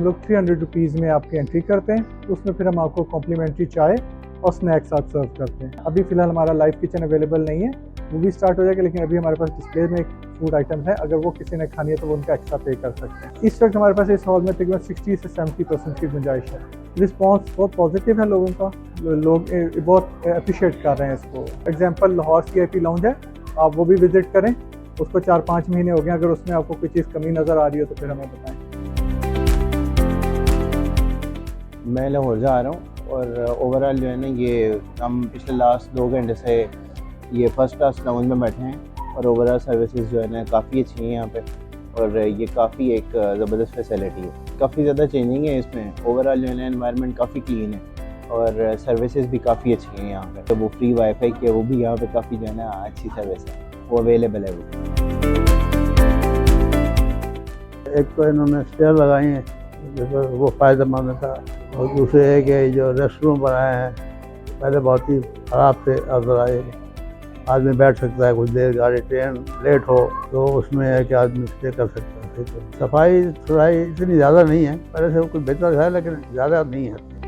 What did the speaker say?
हम लोग 300 रुपीज़ में आपकी एंट्री करते हैं। उसमें फिर हम आपको कॉम्प्लीमेंट्री चाय और स्नैक्स साथ सर्व करते हैं। अभी फ़िलहाल हमारा लाइव किचन अवेलेबल नहीं है, वो भी स्टार्ट हो जाएगा, लेकिन अभी हमारे पास डिस्प्ले में फूड आइटम्स है। अगर वो किसी ने खानी है तो वो उनका एक्स्ट्रा पे कर सकते हैं। इस वक्त हमारे पास इस हॉल में तकरीबन 60 से 70% की गुंजाइश है। रिस्पॉन्स बहुत पॉजिटिव है लोगों का, लोग बहुत अप्रिशिएट कर रहे हैं इसको। एग्जाम्पल लाहौर CIP लाउंज है, आप वो भी विजिट करें। उसको 4-5 महीने हो गए, अगर उसमें आपको कोई चीज़ कमी नज़र आ रही हो तो फिर हमें बताएं। मैं लाहौर जा रहा हूँ और ओवरऑल जो है ना, ये हम पिछले लास्ट 2 घंटे से ये फर्स्ट क्लास लाउंज में बैठे हैं और ओवरऑल सर्विसेज जो है ना काफ़ी अच्छी हैं यहाँ पे, और ये काफ़ी एक ज़बरदस्त फैसिलिटी है। काफ़ी ज़्यादा चेंजिंग है इसमें। ओवरऑल जो है ना एनवायरनमेंट काफ़ी क्लीन है और सर्विसेज भी काफ़ी अच्छी हैं यहाँ पे। तो वो फ्री वाईफाई की है, वो भी यहाँ पे काफ़ी जो है ना अच्छी सर्विस है, वो अवेलेबल है। एक तो इन्होंने स्टेयर लगाई हैं, जैसे वो फ़ायदेमंद था, और दूसरे है कि जो रेस्ट रूम बनाए हैं पहले बहुत ही ख़राब थे, अब आए आदमी बैठ सकता है कुछ देर, गाड़ी ट्रेन लेट हो तो उसमें है कि आदमी स्टे कर सकता है। सफाई सुथराई इतनी ज़्यादा नहीं है, पहले से कुछ बेहतर है लेकिन ज़्यादा नहीं है।